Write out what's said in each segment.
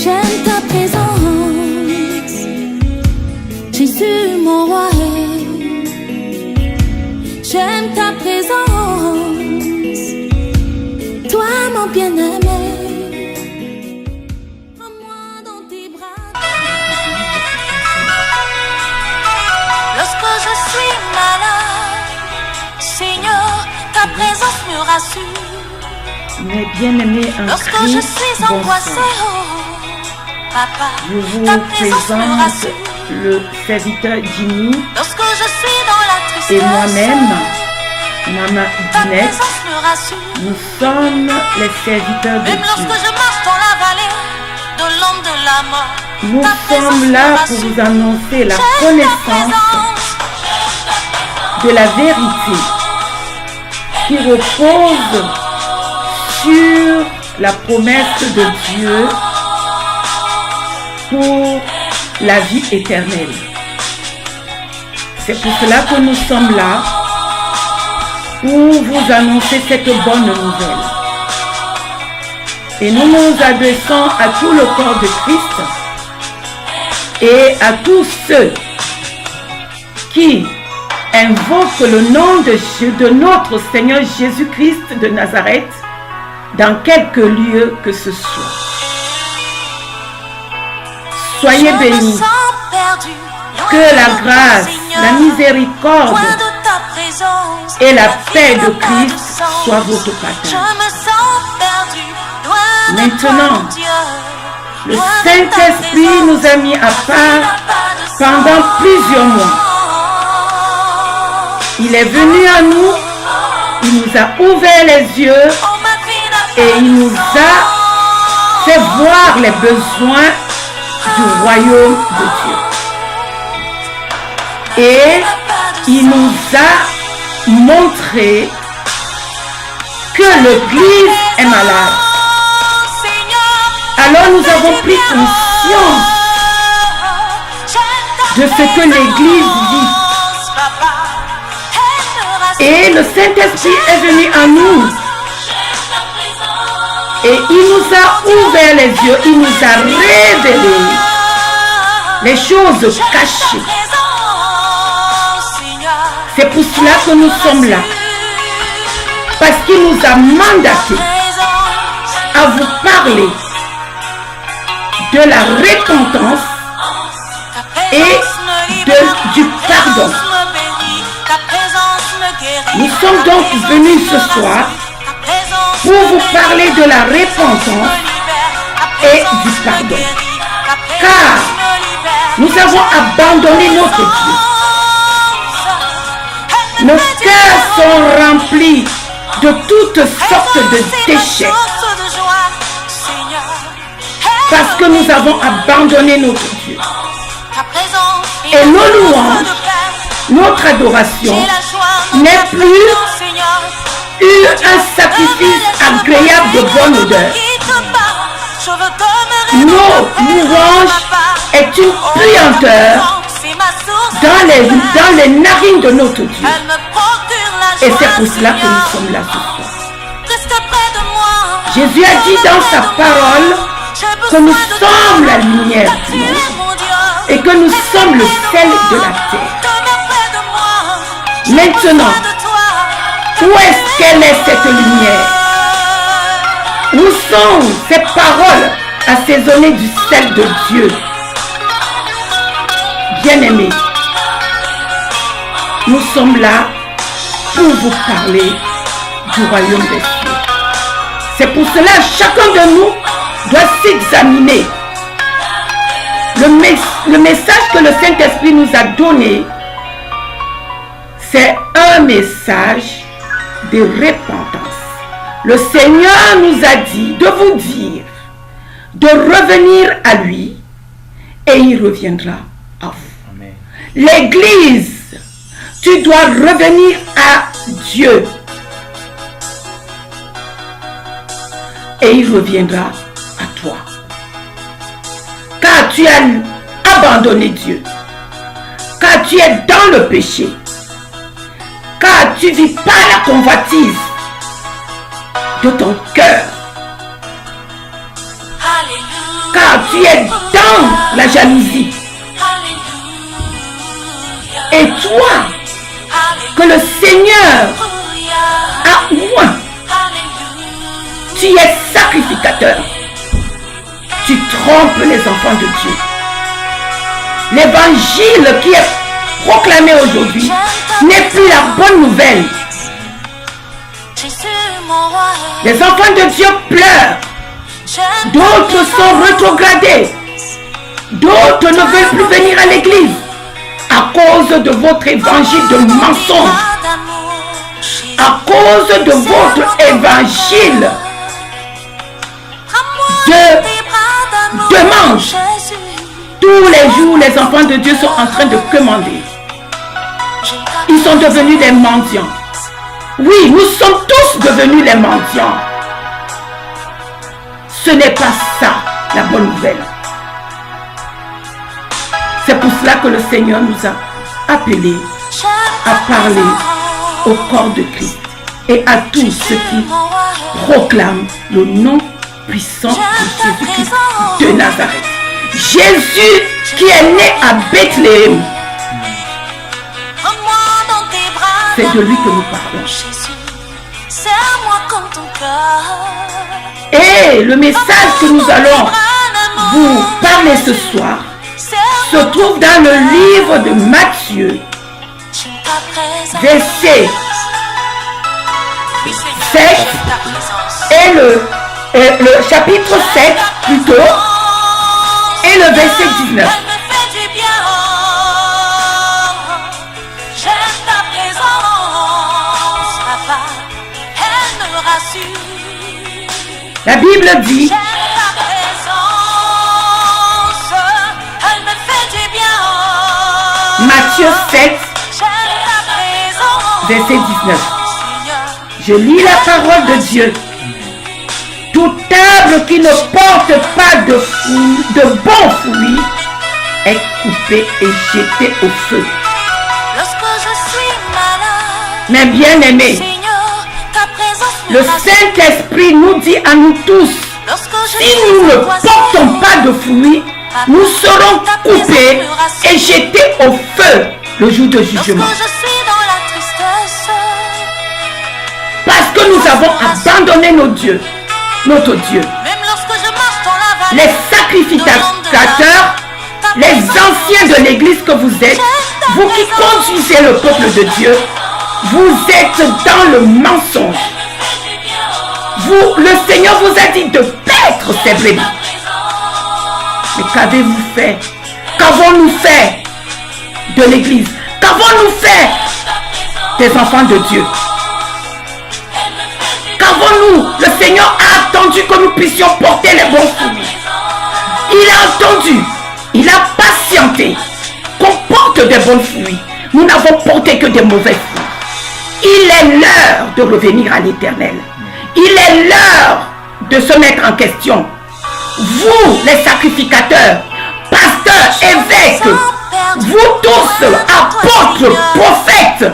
J'aime ta présence, Jésus mon roi. J'aime ta présence, toi mon bien-aimé. Prends-moi dans tes bras. Lorsque je suis malade, Seigneur, ta présence me rassure. Mes bien-aimés en Lorsque je Christ, suis angoissée, oh, Papa, je vous ta présence me présente rassure. le serviteur Jimmy Lorsque je suis dans la tristesse, et moi-même, Maman ta Dinette. présence me rassure. Nous sommes les serviteurs de Même lorsque Dieu. je marche dans la vallée de l'ombre de la mort, Nous ta présence sommes me là pour rassure. vous annoncer la J'aime ta connaissance présence. de la vérité qui repose sur la promesse de Dieu pour la vie éternelle. C'est pour cela que nous sommes là, pour vous annoncer cette bonne nouvelle. Et nous nous adressons à tout le corps de Christ et à tous ceux qui invoquent le nom de notre Seigneur Jésus-Christ de Nazareth dans quelque lieu que ce soit. Soyez bénis. Que la grâce, la miséricorde et la paix de Christ soient votre partage. Maintenant, le Saint-Esprit nous a mis à part pendant plusieurs mois. Il est venu à nous, il nous a ouvert les yeux et il nous a fait voir les besoins du royaume de Dieu. Et il nous a montré que l'Église est malade. Alors nous avons pris conscience de ce que l'Église vit. Et le Saint-Esprit est venu à nous. Et il nous a ouvert les yeux, il nous a révélé les choses cachées. C'est pour cela que nous sommes là. Parce qu'il nous a mandaté à vous parler de la repentance et du pardon. Nous sommes donc venus ce soir pour vous parler de la repentance et du pardon. Car nous avons abandonné notre Dieu. Nos cœurs sont remplis de toutes sortes de déchets. Parce que nous avons abandonné notre Dieu. Et nos louanges, notre adoration n'est plus un sacrifice agréable de bonne odeur. Nos louanges est une puanteur dans les narines de notre Dieu. Et c'est pour cela que nous sommes là ce soir. Jésus a dit dans sa parole que nous sommes la lumière du monde et que nous sommes le sel de la terre. Maintenant, où est-ce qu'elle est cette lumière? Où sont ces paroles assaisonnées du sel de Dieu? Bien-aimés, nous sommes là pour vous parler du royaume des cieux. C'est pour cela que chacun de nous doit s'examiner. Le message que le Saint-Esprit nous a donné, c'est un message de repentance. Le Seigneur nous a dit de vous dire de revenir à lui et il reviendra à vous. Amen. L'Église, tu dois revenir à Dieu et il reviendra à toi. Car tu as abandonné Dieu, car tu es dans le péché, car tu vis par la convoitise de ton cœur, car tu tu es dans la jalousie. Et toi, que le Seigneur a oint, tu es sacrificateur. Tu trompes les enfants de Dieu. L'évangile qui est proclamé aujourd'hui n'est plus la bonne nouvelle. Les enfants de Dieu pleurent. D'autres sont rétrogradés. D'autres ne veulent plus venir à l'église à cause de votre évangile de mensonge. À cause de votre évangile de demande. Tous les jours, les enfants de Dieu sont en train de commander. Ils sont devenus des mendiants. Oui, nous sommes tous devenus les mendiants. Ce n'est pas ça la bonne nouvelle. C'est pour cela que le Seigneur nous a appelés à parler au corps de Christ et à tous ceux qui proclament le nom puissant de Jésus-Christ de Nazareth. Jésus qui est né à Bethléem. C'est de lui que nous parlons. Et le message que nous allons vous parler ce soir se trouve dans le livre de Matthieu, verset 7 et le chapitre 7 plutôt, et le verset 19. La Bible dit, Matthieu 7, verset 19. Je lis la parole de Dieu. Tout arbre qui ne porte pas de bons fruits est coupé et jeté au feu. Mes bien-aimés, le Saint-Esprit nous dit à nous tous, si nous ne portons pas de fruits, nous serons coupés et jetés au feu le jour de jugement. Parce que nous avons abandonné notre Dieu. Les sacrificateurs, les anciens de l'église que vous êtes, vous qui conduisez le peuple de Dieu, vous êtes dans le mensonge. Le Seigneur vous a dit de paître ses brebis. Mais qu'avez-vous fait? Qu'avons-nous fait de l'église? Qu'avons-nous fait des enfants de Dieu? Qu'avons-nous? Le Seigneur a attendu que nous puissions porter les bons fruits. Il a attendu. Il a patienté qu'on porte des bons fruits. Nous n'avons porté que des mauvais fruits. Il est l'heure de revenir à l'Éternel. Il est l'heure de se mettre en question. Vous, les sacrificateurs, pasteurs, évêques, vous tous, apôtres, prophètes,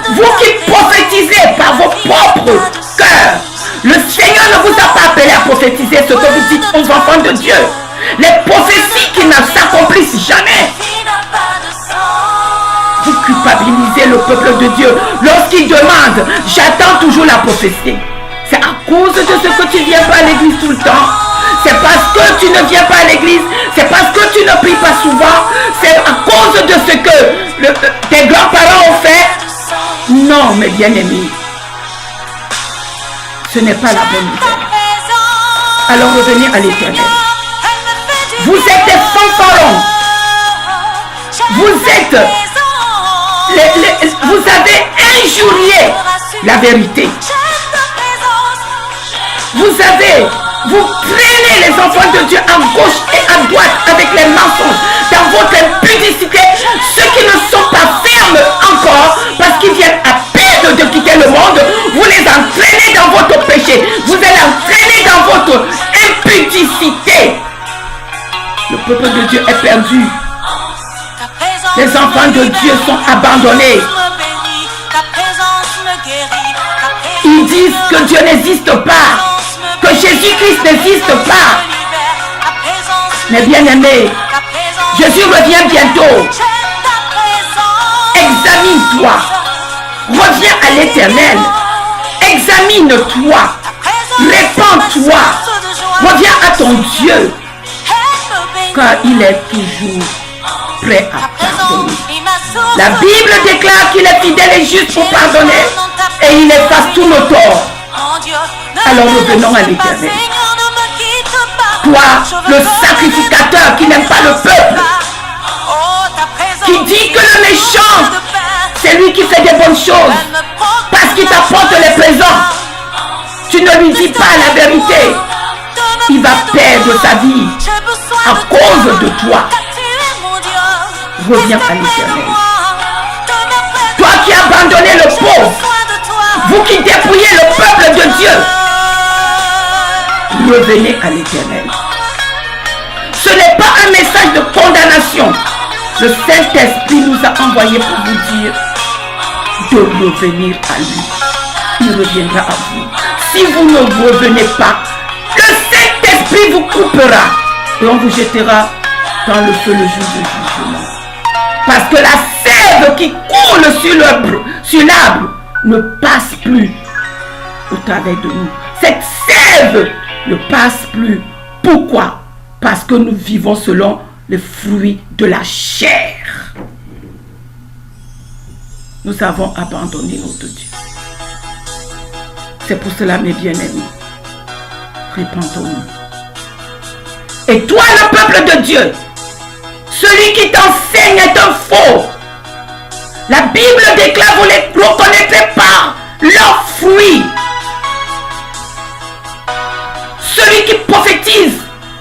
vous qui prophétisez par vos propres cœurs, le Seigneur ne vous a pas appelé à prophétiser ce que vous dites aux enfants de Dieu. Les prophéties qui ne s'accomplissent jamais. Vous culpabilisez le peuple de Dieu lorsqu'il demande, j'attends toujours la prophétie. C'est à cause de ce que tu ne viens pas à l'église tout le temps. C'est parce que tu ne viens pas à l'église. C'est parce que tu ne pries pas souvent. C'est à cause de ce que tes grands-parents ont fait. Non, mes bien-aimés. Ce n'est pas la bonne nouvelle. Alors revenez à l'Éternel. Vous êtes des fanfarons. Vous avez injurié la vérité. Vous traînez les enfants de Dieu à gauche et à droite avec les mensonges dans votre impudicité. Ceux qui ne sont pas fermes encore parce qu'ils viennent à peine de quitter le monde, vous les entraînez dans votre péché. Vous les entraînez dans votre impudicité. Le peuple de Dieu est perdu. Les enfants de Dieu sont abandonnés. Ils disent que Dieu n'existe pas, que Jésus-Christ n'existe pas. Mes bien-aimés, Jésus revient bientôt. Examine-toi. Reviens à l'Éternel. Examine-toi. Répands-toi. Reviens à ton Dieu. Car il est toujours prêt à pardonner. La Bible déclare qu'il est fidèle et juste pour pardonner et il efface tous nos torts. Alors revenons à l'Éternel. Toi, le sacrificateur qui n'aime pas le peuple, qui dit que le méchant, c'est lui qui fait des bonnes choses parce qu'il t'apporte les présents, tu ne lui dis pas la vérité. Il va perdre sa vie à cause de toi. Reviens à l'Éternel. Toi qui as abandonné le pauvre, vous qui dépouillez le peuple de Dieu, revenez à l'Éternel. Ce n'est pas un message de condamnation. Le Saint-Esprit nous a envoyés pour vous dire de revenir à lui. Il reviendra à vous. Si vous ne revenez pas, le Saint-Esprit vous coupera et on vous jettera dans le feu le jour du jugement. Parce que la sève qui coule sur l'arbre ne passe plus au travers de nous. Cette sève ne passe plus. Pourquoi? Parce que nous vivons selon les fruits de la chair. Nous avons abandonné notre Dieu. C'est pour cela, mes bien-aimés, répentons-nous. Et toi, le peuple de Dieu, celui qui t'enseigne est un faux. La Bible déclare, vous les reconnaîtrez par leurs fruits. Celui qui prophétise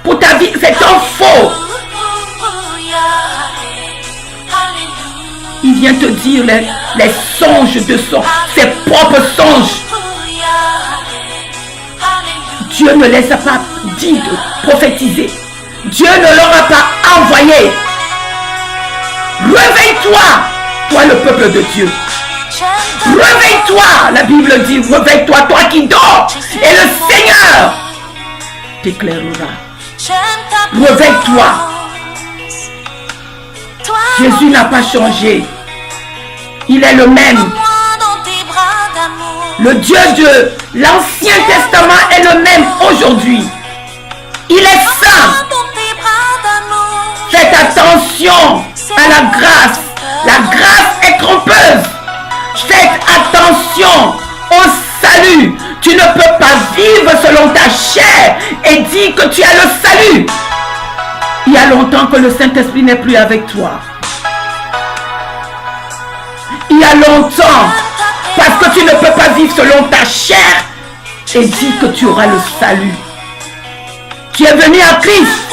pour ta vie, c'est un faux. Il vient te dire les songes de ses propres songes. Dieu ne les a pas dit de prophétiser. Dieu ne leur a pas envoyé. Réveille-toi, toi le peuple de Dieu. Réveille-toi, la Bible dit, réveille-toi, toi qui dors. Et le Seigneur t'éclairera. Réveille-toi. Jésus n'a pas changé. Il est le même. Le Dieu de l'Ancien Testament est le même aujourd'hui. Il est saint. Faites attention à la grâce. La grâce est trompeuse. Faites attention au salut. Tu ne peux pas vivre selon ta chair et dire que tu as le salut. Il y a longtemps que le Saint-Esprit n'est plus avec toi. Il y a longtemps. Parce que tu ne peux pas vivre selon ta chair et dire que tu auras le salut. Tu es venu à Christ.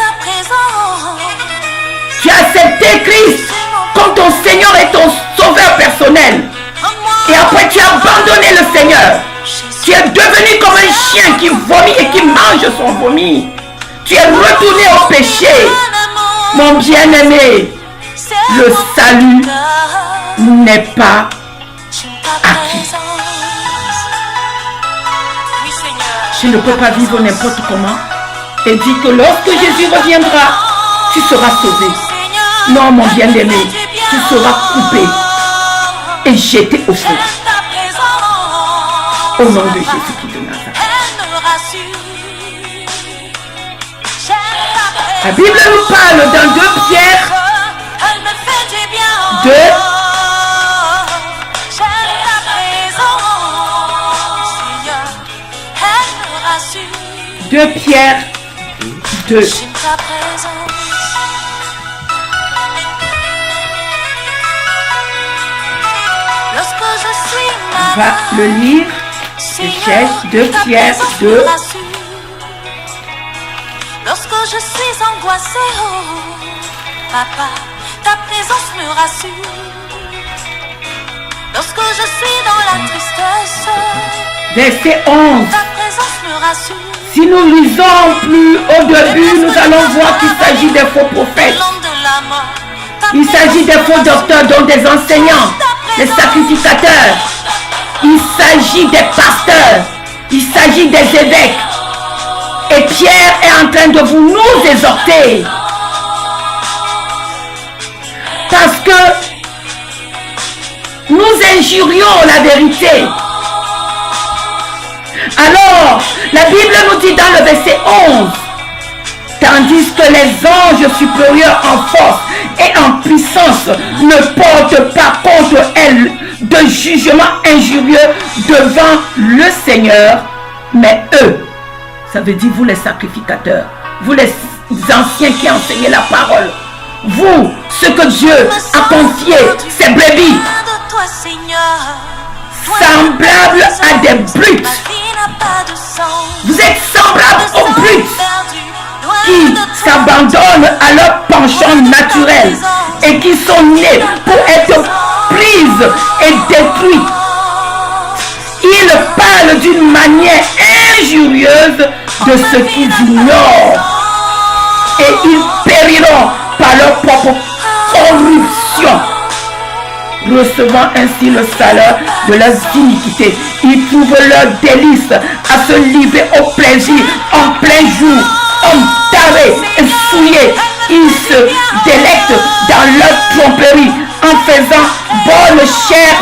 Tu as accepté Christ comme ton Seigneur et ton sauveur personnel. Et après tu as abandonné le Seigneur. Tu es devenu comme un chien qui vomit et qui mange son vomi. Tu es retourné au péché. Mon bien-aimé, le salut n'est pas acquis. Je ne peux pas vivre n'importe comment et dire que lorsque Jésus reviendra, tu seras sauvé. Non, mon bien-aimé, tu seras coupé et jeté au feu. Au nom de Jésus-Christ de Nazareth. La Bible nous parle dans 2 Pierre 2 Pierre 2. On va le lire. Je cherche 2 Pierre 2. Lorsque je suis angoissée, oh, papa, ta présence me rassure. Lorsque je suis dans la tristesse, verset 11. Ta présence me rassure. Si nous lisons plus au début, nous allons voir qu'il s'agit des faux prophètes. Il s'agit des faux docteurs, donc des enseignants, des sacrificateurs. Il s'agit des pasteurs. Il s'agit des évêques. Et Pierre est en train de nous exhorter lorsque nous injurions la vérité, alors la Bible nous dit dans le verset 11, tandis que les anges supérieurs en force et en puissance ne portent pas contre elle de jugement injurieux devant le Seigneur, mais eux, ça veut dire vous les sacrificateurs, vous les anciens qui enseignez la parole, vous, ce que Dieu a confié, ces brebis, semblables à des brutes, vous êtes semblables aux brutes qui s'abandonnent à leur penchant naturel et qui sont nés pour être prises et détruites. Ils parlent d'une manière injurieuse de ce qu'ils ignorent et ils périront par leur propre corruption, recevant ainsi le salaire de leurs iniquités. Ils trouvent leur délice à se livrer au plaisir en plein jour, hommes tarés et souillés. Ils se délectent dans leur tromperie en faisant bonne chair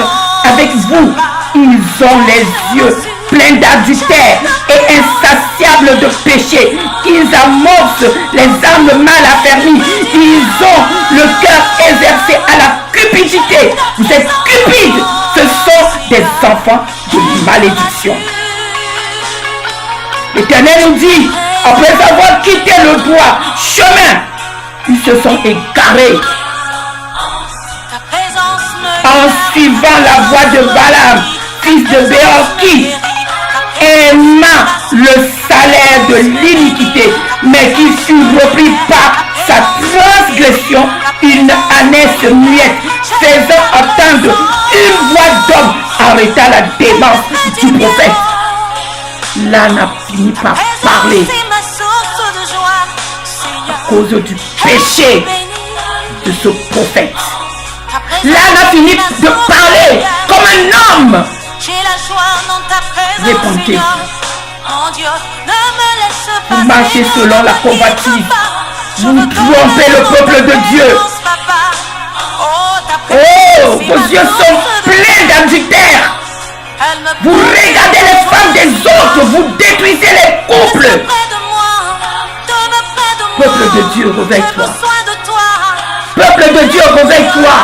avec vous. Ils ont les yeux pleins d'adultère et insatiables de péché. Ils amorcent les âmes mal affermies. Ils ont le cœur exercé à la cupidité. Vous êtes cupides. Ce sont des enfants de malédiction. L'Éternel nous dit, après avoir quitté le droit chemin, ils se sont égarés en suivant la voie de Balaam, fils de Béor, qui aima le salaire de l'iniquité, mais qui fut repris par sa transgression, une ânesse muette, faisant entendre une voix d'homme, arrêta la démence du prophète. L'âne a fini par parler à cause du péché de ce prophète. L'âne a fini de parler comme un homme. Répondez-vous. Vous marchez selon la convoitise. Vous trompez le peuple de Dieu. Oh, vos yeux sont pleins d'adultère. Vous regardez les femmes des autres. Vous détruisez les couples. Peuple de Dieu, réveille-toi. Peuple de Dieu, réveille-toi.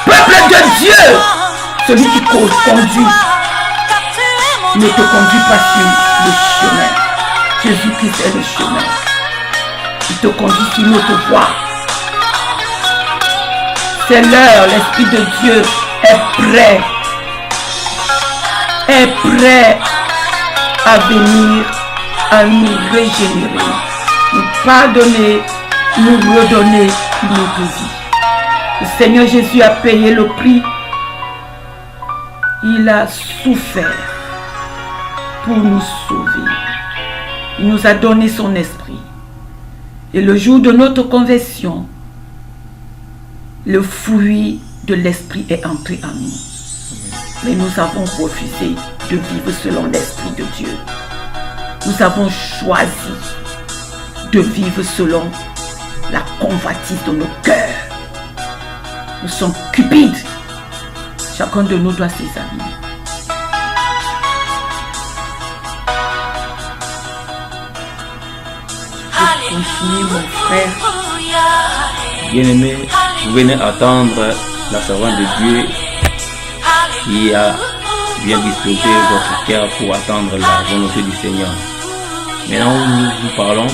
Peuple de Dieu, celui qui conduit ne te conduit pas sur le chemin. Jésus-Christ est le chemin. Il te conduit sur notre voie. C'est l'heure, l'Esprit de Dieu est prêt à venir, à nous régénérer, nous pardonner, nous redonner une autre vie. Le Seigneur Jésus a payé le prix. Il a souffert pour nous sauver. Il nous a donné son esprit. Et le jour de notre conversion, le fruit de l'esprit est entré en nous. Mais nous avons refusé de vivre selon l'esprit de Dieu. Nous avons choisi de vivre selon la convoitise de nos cœurs. Nous sommes cupides. Chacun de nous doit s'examiner. Continue, mon frère. Bien-aimé, vous venez attendre la servante de Dieu qui a bien disposé votre cœur pour attendre la volonté du Seigneur. Maintenant où nous vous parlons,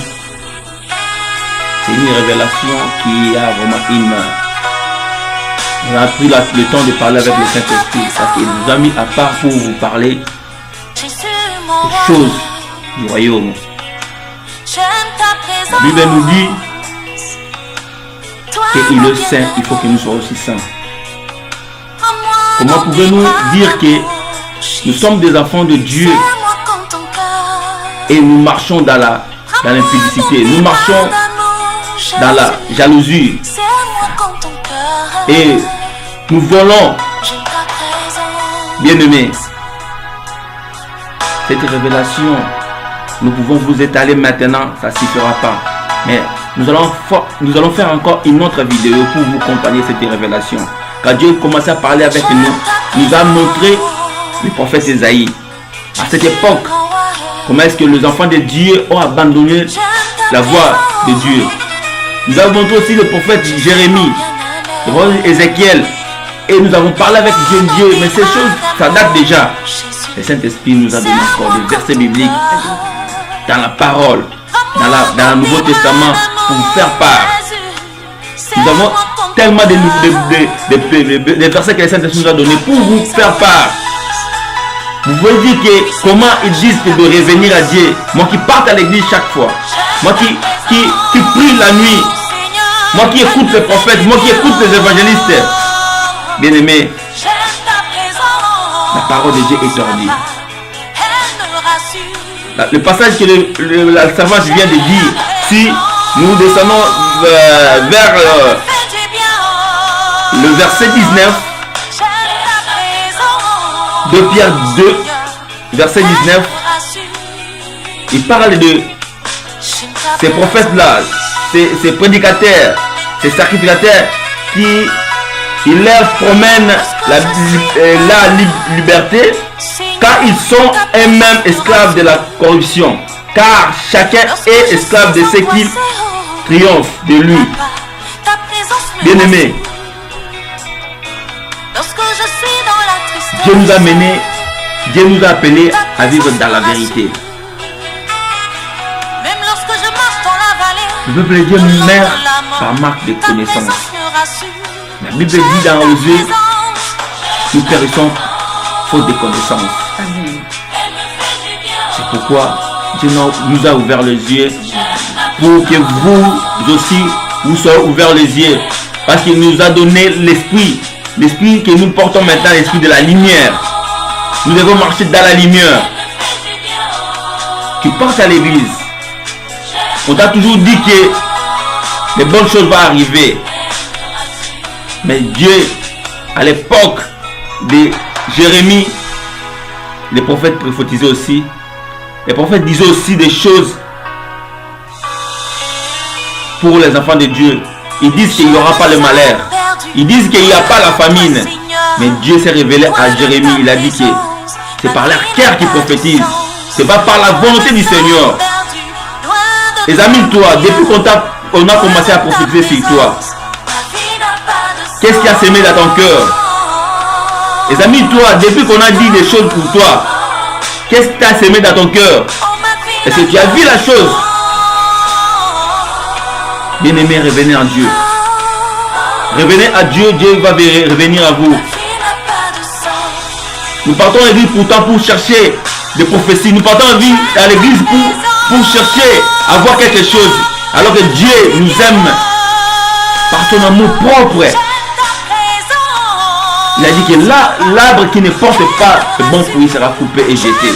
c'est une révélation qui a vraiment on a pris le temps de parler avec le Saint-Esprit parce qu'il nous a mis à part pour vous parler des choses du royaume. La Bible nous dit qu'il est saint, il faut que nous soyons aussi saints. Comment pouvons-nous dire que nous sommes des enfants de Dieu et nous marchons dans l'impudicité, nous marchons dans la jalousie et nous volons? Bien-aimés, cette révélation, nous pouvons vous étaler maintenant, ça ne suffira pas. Mais nous allons faire encore une autre vidéo pour vous accompagner cette révélation. Quand Dieu commençait à parler avec nous, nous a montré le prophète Ésaïe. À cette époque, comment est-ce que les enfants de Dieu ont abandonné la voie de Dieu. Nous avons montré aussi le prophète Jérémie, le prophète Ézéchiel. Et nous avons parlé avec Dieu, mais ces choses, ça date déjà. Le Saint-Esprit nous a donné encore des versets bibliques dans la parole, dans le Nouveau Testament, pour vous faire part. Nous avons tellement de versets que le Saint-Esprit nous a donnés pour vous faire part. Vous pouvez dire que comment ils disent de revenir à Dieu. Moi qui parte à l'église chaque fois, moi qui prie la nuit, moi qui écoute les prophètes, moi qui écoute les évangélistes. Bien aimé, la parole de Dieu est tordue. Le passage que la servante vient de dire, si nous descendons vers le verset 19, de Pierre 2, verset 19, il parle de ces prophètes-là, ces prédicateurs, ces sacrificateurs qui leur promènent la liberté, car ils sont eux-mêmes esclaves de la corruption, car chacun est esclave de ce qu'il triomphe de lui. Bien-aimés, Dieu nous a menés, Dieu nous a appelés à vivre dans la vérité. Le peuple de Dieu meurt par marque de connaissance. La Bible dit dans Osée, nous périssons faute de connaissance. C'est pourquoi Dieu nous a ouvert les yeux pour que vous aussi vous soyez ouverts les yeux. Parce qu'il nous a donné l'esprit. L'esprit que nous portons maintenant, l'esprit de la lumière. Nous devons marcher dans la lumière. Tu portes à l'église. On t'a toujours dit que les bonnes choses vont arriver. Mais Dieu, à l'époque de Jérémie, les prophètes prophétisaient aussi. Les prophètes disaient aussi des choses pour les enfants de Dieu. Ils disent qu'il n'y aura pas le malheur. Ils disent qu'il n'y a pas la famine. Mais Dieu s'est révélé à Jérémie. Il a dit que c'est par leur cœur qu'ils prophétisent. Ce n'est pas par la volonté du Seigneur. Examine-toi. Depuis qu'on a commencé à prophétiser sur toi, qu'est-ce qui a semé dans ton cœur? Examine-toi. Depuis qu'on a dit des choses pour toi, qu'est-ce qui t'a semé dans ton cœur? Est-ce que tu as vu la chose? Bien-aimé, revenez à Dieu. Revenez à Dieu, Dieu va revenir à vous. Nous partons à l'église pourtant pour chercher des prophéties. Nous partons à l'église pour chercher à voir quelque chose. Alors que Dieu nous aime par son amour propre. Il a dit que l'arbre qui ne porte pas de bon fruit sera coupé et jeté.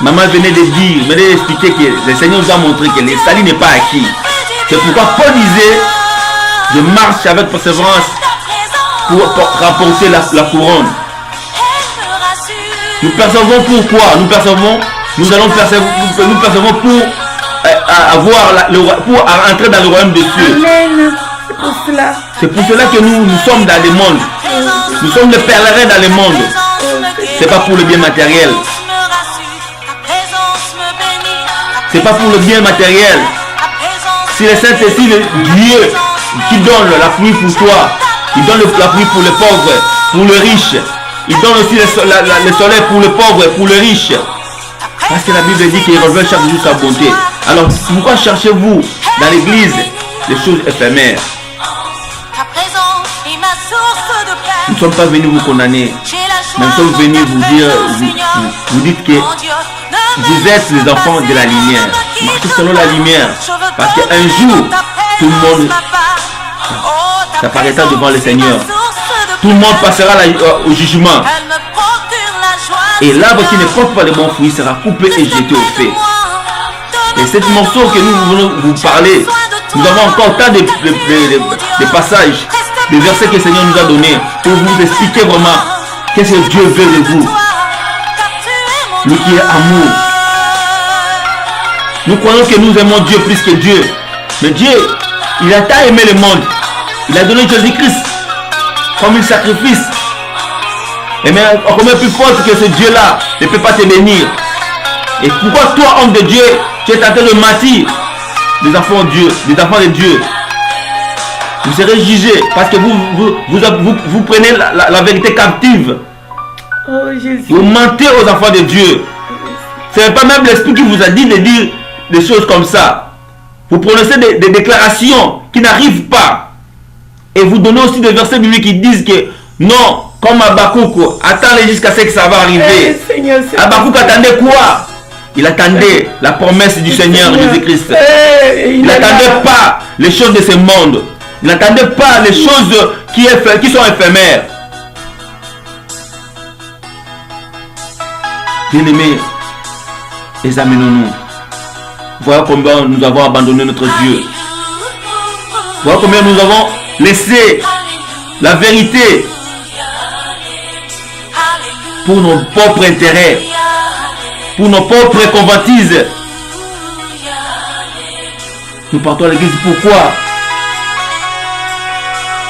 Maman venait de dire, venait d'expliquer que le Seigneur nous a montré que le salut n'est pas acquis. C'est pourquoi Paul disait, je marche avec persévérance pour rapporter la couronne. Nous persévérons pourquoi? Nous allons persévérer pour pour entrer dans le royaume de Dieu. Amen. C'est pour cela que nous sommes dans le monde. Nous sommes les pèlerins dans le monde. C'est pas pour le bien matériel. C'est pas pour le bien matériel. Si le Saint-Esprit, Dieu qui donne la pluie pour toi, il donne la pluie pour les pauvres, pour les riches. Il donne aussi le soleil pour les pauvres et pour les riches. Parce que la Bible dit qu'il revient chaque jour sa bonté. Alors pourquoi cherchez-vous dans l'église les choses éphémères? Nous ne sommes pas venus vous condamner. Nous sommes venus vous dire, vous dites que vous êtes les enfants de la lumière. Marchez selon la lumière. Parce qu'un jour, tout le monde s'apparaîtra devant le Seigneur. Tout le monde passera au jugement. Et l'arbre qui ne porte pas de bons fruits sera coupé et jeté au feu. Et ce morceau que nous voulons vous parler, nous avons encore tant de passages, de versets que le Seigneur nous a donnés pour vous expliquer vraiment qu'est-ce que Dieu veut de vous. Lui qui est amour. Nous croyons que nous aimons Dieu plus que Dieu. Mais Dieu, il a tant aimé le monde. Il a donné Jésus-Christ comme un sacrifice. Et mais combien plus fort que ce Dieu-là ne peut pas te bénir. Et pourquoi toi, homme de Dieu, tu es tenté de mentir des enfants de Dieu, des enfants de Dieu? Vous serez jugés parce que vous prenez la vérité captive. Oh, Jésus. Vous mentez aux enfants de Dieu. Ce n'est pas même l'Esprit qui vous a dit de dire des choses comme ça. Vous prononcez des déclarations qui n'arrivent pas. Et vous donnez aussi des versets bibliques qui disent que non, comme Habakkuk, attendez jusqu'à ce que ça va arriver. Habakkuk attendait quoi? Il attendait la promesse du Seigneur Jésus-Christ. Il n'attendait pas les choses de ce monde. Il n'attendait pas les choses qui sont éphémères. Bien-aimés, examinons-nous. Voilà combien nous avons abandonné notre Dieu. Voilà combien nous avons laissé la vérité pour nos propres intérêts, pour nos propres convoitises. Nous partons à l'église, pourquoi?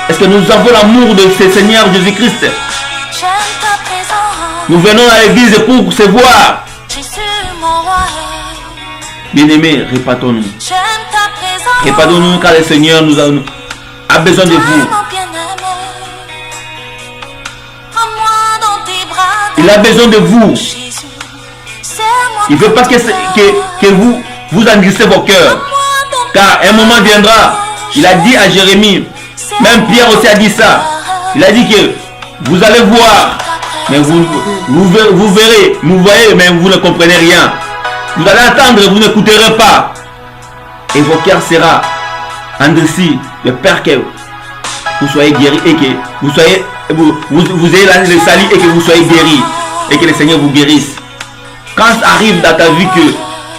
Est-ce que nous avons l'amour de ce Seigneur Jésus-Christ? Nous venons à l'église pour se voir. Bien-aimés, répétons-nous. Répétons-nous car le Seigneur a besoin de vous. Il a besoin de vous. Il veut pas que vous englissez vos cœurs. Car un moment viendra, il a dit à Jérémie, même Pierre aussi a dit ça. Il a dit que vous allez voir, mais vous verrez, vous voyez, mais vous ne comprenez rien. Vous allez attendre, vous n'écouterez pas. Et vos cœurs sera endurcis. Le Père que vous soyez guéris et que vous ayez le salut et que vous soyez guéris. Et que le Seigneur vous guérisse. Quand ça arrive dans ta vie que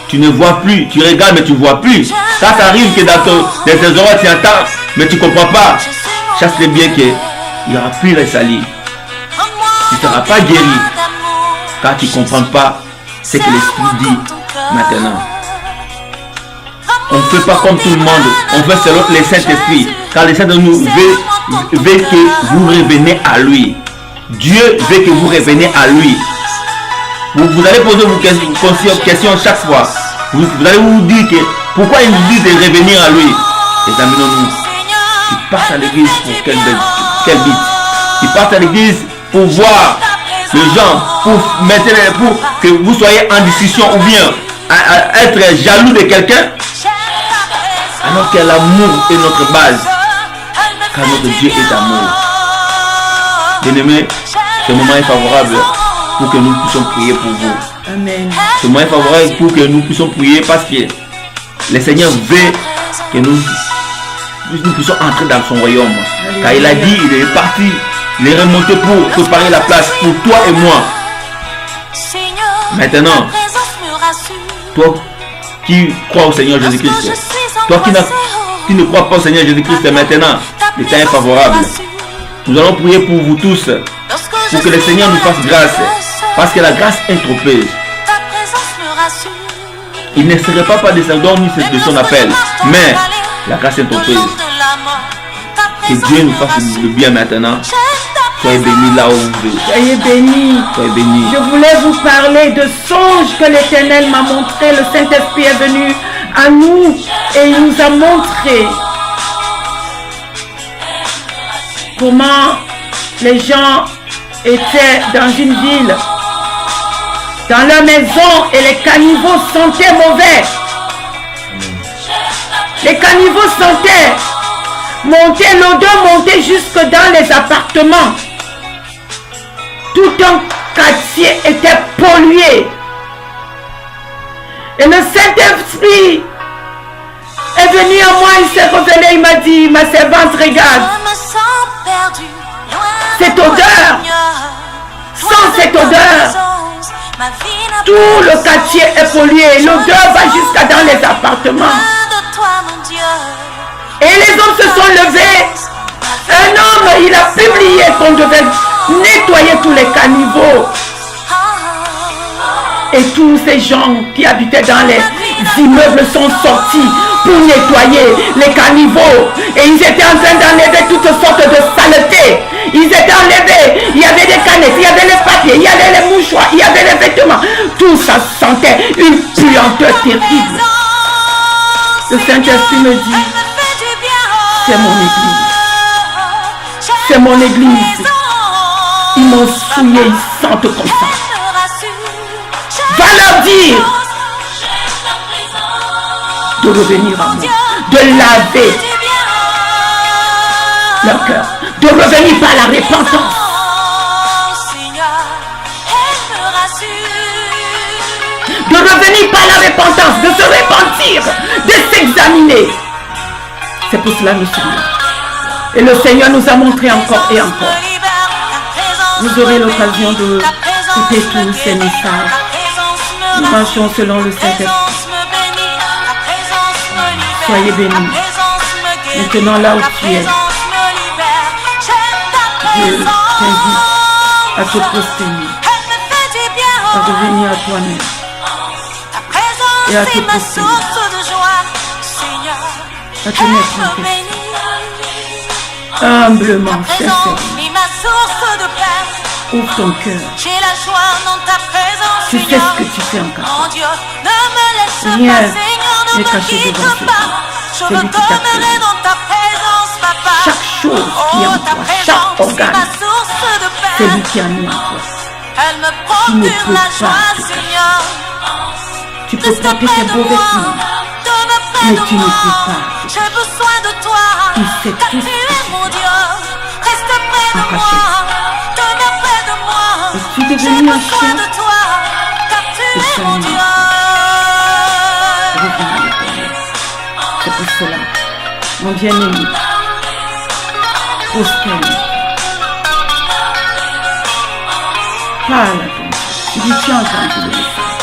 tu ne vois plus, tu regardes mais tu ne vois plus. Quand ça arrive que dans tes oreilles tu entends mais tu ne comprends pas, chasse-le bien qu'il n'y aura plus le salut. Tu ne seras pas guéri car tu ne comprends pas ce que l'Esprit dit maintenant. On ne fait pas comme tout le monde, on fait selon le Saint-Esprit. Car le Saint-Esprit nous veut que vous reveniez à lui. Dieu veut que vous reveniez à lui. Vous allez poser vos questions chaque fois. Vous allez vous dire que pourquoi il nous dit de revenir à lui. Examinons-nous. Tu passes à l'église pour quel but? Tu passes à l'église pour voir les gens, pour que vous soyez en discussion ou bien à être jaloux de quelqu'un. Alors que l'amour est notre base. Car notre Dieu est amour. Bien-aimés, ce moment est favorable pour que nous puissions prier pour vous. Amen. Ce moment est favorable pour que nous puissions prier parce que le Seigneur veut que nous puissions entrer dans son royaume. Alléluia. Car il a dit, il est parti, il est remonté pour préparer la place pour toi et moi. Maintenant, toi qui crois au Seigneur Jésus-Christ, toi qui ne crois pas au Seigneur Jésus-Christ maintenant, le temps est favorable. Nous allons prier pour vous tous, pour que le Seigneur nous fasse grâce, parce que la grâce est trompeuse. Il ne serait pas descendant ni de son appel, mais la grâce est trompeuse. Que Dieu nous fasse le bien maintenant. Soyez bénis là où vous êtes. Soyez bénis. Soyez bénis. Je voulais vous parler de songes que l'Éternel m'a montré. Le Saint-Esprit est venu à nous et il nous a montré comment les gens étaient dans une ville, dans leur maison, et les caniveaux sentaient mauvais. Les caniveaux sentaient monter, l'odeur montait jusque dans les appartements. Tout un quartier était pollué. Et le Saint-Esprit est venu à moi, il s'est révélé, il m'a dit, ma servante, regarde. Cette odeur, sans cette odeur, tout le quartier est pollué. L'odeur va jusqu'à dans les appartements. Et les hommes se sont levés. Un homme, il a publié qu'on devait nettoyer tous les caniveaux. Et tous ces gens qui habitaient dans les immeubles sont sortis pour nettoyer les caniveaux. Et ils étaient en train d'enlever toutes sortes de saletés. Ils étaient enlevés. Il y avait des canettes, il y avait les papiers, il y avait les mouchoirs, il y avait les vêtements. Tout ça sentait une puanteur terrible. Le Saint-Esprit me dit, c'est mon église. C'est mon église. Ils m'ont souillé, ils sentent comme ça. Va leur dire de revenir à moi, de laver leur cœur, de revenir par la repentance. De revenir par la repentance, de se repentir, de s'examiner. C'est pour cela que nous sommes là. Et le Seigneur nous a montré encore et encore. Vous aurez l'occasion de écouter tous ces messages. Nous marchons selon le Saint-Esprit. Soyez bénis. Maintenant là où tu es, je t'invite à te prosterner, à revenir à toi-même et à te prosterner, à te mettre en question, humblement, sincèrement. Ouvre ton cœur. Tu sais ce que tu fais encore. Rien n'est caché devant Dieu. C'est lui qui t'a créé. Chaque chose qui est en toi, chaque organe, c'est lui qui a mis en toi. Tu ne peux pas te cacher. Tu peux porter tes beaux vêtements, mais tu ne peux pas te cacher. Il sait tout ce que tu fais en cachette. Et tu es devenu un chien et Seigneur, reviens à l'éternel. C'est pour cela, mon bien-aimé, prosterne. Parle à ton Dieu. Tu dis, tu as entendu le message.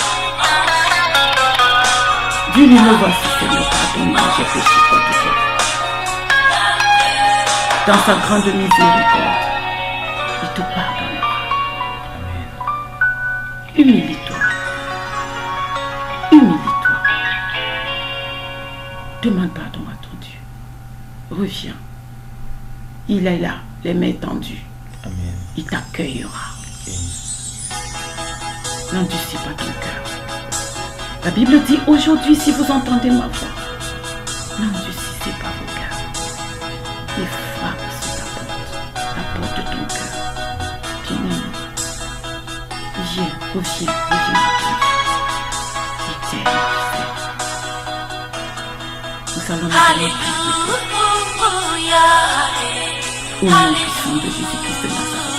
Dis-lui, me voici, Seigneur, pardonne-moi, j'ai péché contre toi. Dans sa grande miséricorde, il te pardonnera. Humilie-toi. Humilie-toi. Demande pardon à ton Dieu. Reviens. Il est là, les mains tendues. Amen. Il t'accueillera. N'endurcis pas ton cœur. La Bible dit aujourd'hui, si vous entendez ma voix, n'endurcissez pas vos cœurs. Et frappe sur la porte de ton cœur. Bien-aimé. Viens, reviens à ton Dieu. Il t'aime, tu sais. Nous allons nous donner plus de au nom puissant de Jésus-Christ de Nazareth.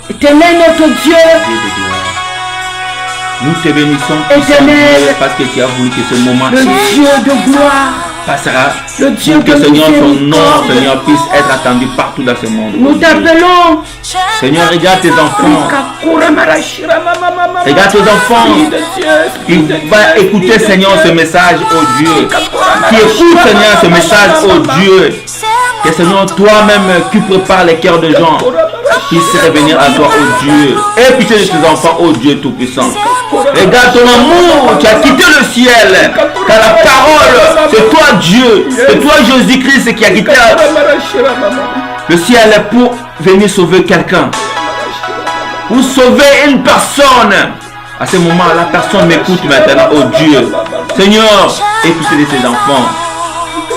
Éternel notre Dieu, nous te bénissons, Éternel, parce que tu as voulu que ce moment le Dieu de gloire, passera, le Dieu pour que de Seigneur, ton nom, miséricorde, Seigneur, puisse être attendu partout dans ce monde. nous t'appelons. Seigneur, regarde tes enfants. Regarde tes enfants. Il va écouter, Seigneur, ce message, oh Dieu. Qui écoute, Seigneur, ce message, oh Dieu. Que, Seigneur, toi-même, tu prépares les cœurs de gens qui seraient venir à toi, oh Dieu. Et pitié de tes enfants, oh Dieu Tout-Puissant. Regarde ton amour, tu as quitté le ciel. Car la parole, c'est toi Dieu. C'est toi Jésus-Christ qui a quitté le ciel pour venir sauver quelqu'un. Pour sauver une personne. À ce moment, la personne m'écoute maintenant, oh Dieu. Seigneur, écoutez de tes enfants.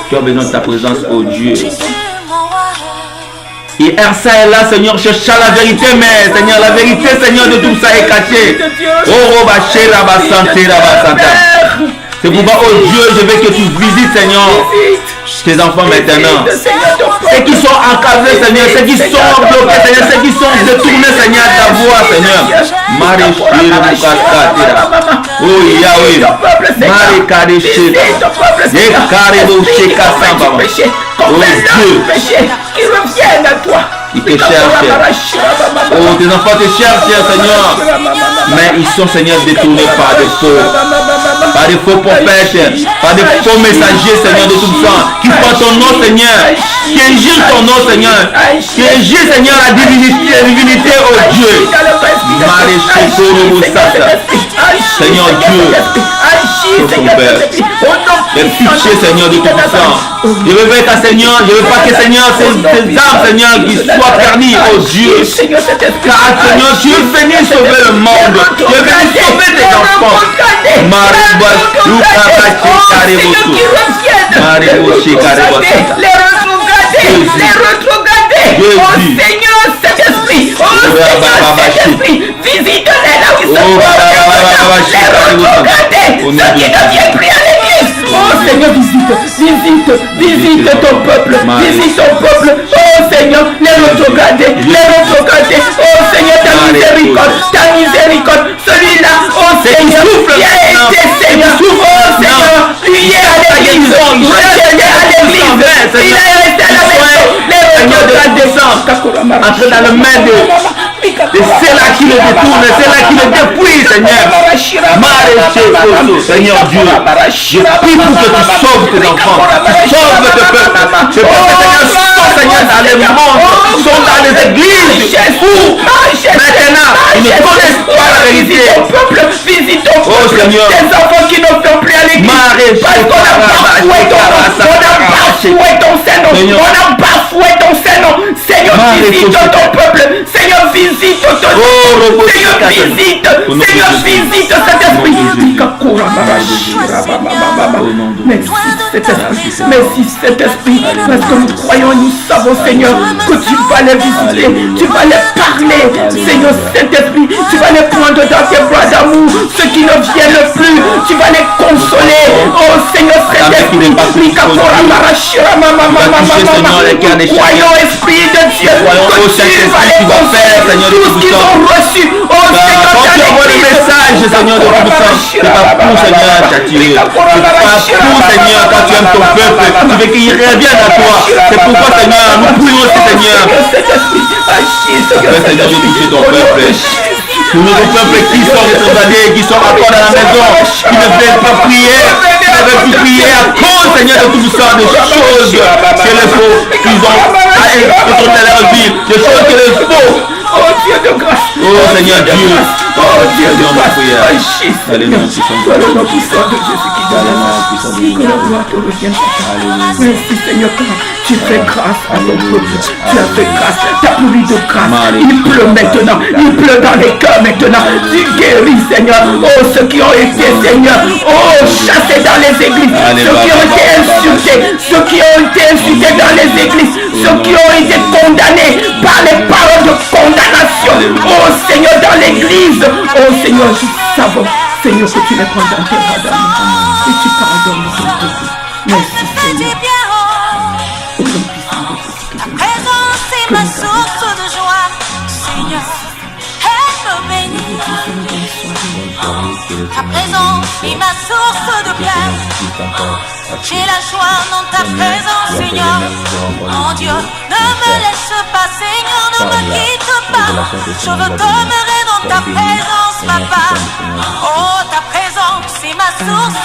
Tu as besoin de ta présence, oh Dieu. Et Ersa est là, Seigneur, cherche la vérité, mais Seigneur, la vérité, Seigneur, de tout ça est cachée. Oh, Robaché, Rabasante, Rabasanta. C'est pourquoi, oh Dieu, je veux que tu visites, Seigneur, tes enfants maintenant. Ceux qui sont encadrés, Seigneur, ceux qui sont bloqués, Seigneur, ceux qui sont détournés, Seigneur, de ta voix, Seigneur. Oh Yahweh, oh Dieu, qui reviennent à toi. Ils te cherchent. Oh, tes enfants te cherchent, Seigneur. Mais ils sont, Seigneur, détournés par des faux. par des faux prophètes, par des faux messagers, Seigneur de tout-puissant, qui font ton nom, Seigneur, qui injurent ton nom, Seigneur, qui injurent, Seigneur, la divinité, oh Dieu. Seigneur Dieu, sur ton Père, les pitié, Seigneur de tout-puissant. Je veux pas, Seigneur, je veux pas que, Seigneur, ces âmes, Seigneur, qui soient permis, oh Dieu. Car, Seigneur, tu es venu sauver le monde. Tu es venu sauver tes enfants. Les retrogradés, oh Seigneur, cet esprit, oh Seigneur, cet esprit, visite-les là où ils sont, les retrogradés, ceux qui ne viennent plus à l'église, oh Seigneur, visite ton peuple, visite ton peuple, oh Seigneur, les retrogradés, oh Seigneur, ta miséricorde, celui-là, oh Seigneur, qui a été Seigneur, oh Seigneur, lui est à l'église, retiré à l'église, il est resté à la maison, les retrogradés, entre dans le main de ceux-là qui le détournent, ceux-là qui le dépouillent, Seigneur. Seigneur Dieu, je prie pour que tu sauves tes enfants, tu sauves tes peuples. Je prie que Seigneur, Seigneur, dans les mondes, sont dans les églises, où maintenant ils ne connaissent pas la vérité. Visite ton peuple, oh Seigneur, tes enfants qui ne sont plus à l'église, parce qu'on a bafoué ton nom, ton Seigneur, Seigneur, visite ton peuple, Seigneur, visite ton peuple, Seigneur, visite cet esprit. Merci cet esprit, parce que nous croyons, nous savons, Seigneur, que tu vas les visiter, tu vas les parler, Seigneur, cet esprit, tu vas les prendre dans tes bras d'amour, ceux qui ne viennent plus, tu vas les consoler, oh Seigneur, cet esprit, croyons, esprit de Dieu, que tu vas les consoler, tout ce qu'ils ont reçu, oh Seigneur, quand tu envoies le message, Seigneur de tout-puissant, c'est pas pour, Seigneur, t'attirer, c'est pas pour, Seigneur, quand tu aimes ton peuple, tu veux qu'il revienne à toi, c'est pourquoi, Seigneur, nous prions aussi, Seigneur, Seigneur, de toucher ton peuple. Tous nos peuples qui sont rétrogradés, qui sont encore dans la maison, qui ne veulent pas prier, qui ne veulent plus prier à cause, Seigneur, de tout ça, des choses que les faux, qu'ils ont retourné leur vie, des choses que les faux. Oh Dieu de grâce, oh Seigneur Dieu, oh Dieu de grâce, Alléluia, merci Seigneur, tu fais grâce à ton peuple, tu as fait grâce, ta pluie de grâce, il pleut maintenant, il pleut dans les cœurs maintenant, tu guéris Seigneur, oh ceux qui ont été Seigneur, oh chassés dans les églises, ceux qui ont été insultés, dans les églises, ceux qui ont été condamnés par les paroles de condamnation, oh Seigneur dans l'église, oh Seigneur, nous savons Seigneur que tu les prends dans tes bras d'amour et tu pardonnes ton peuple. Merci Seigneur. Ta présence est ma source de joie, Seigneur, elle me bénit. Ta présence est ma source de paix. J'ai la joie dans ta présence, Seigneur. Mon Dieu, ne me laisse pas, Seigneur, ne me quitte pas. Je veux demeurer dans ta présence, Papa. Oh, ta présence est ma source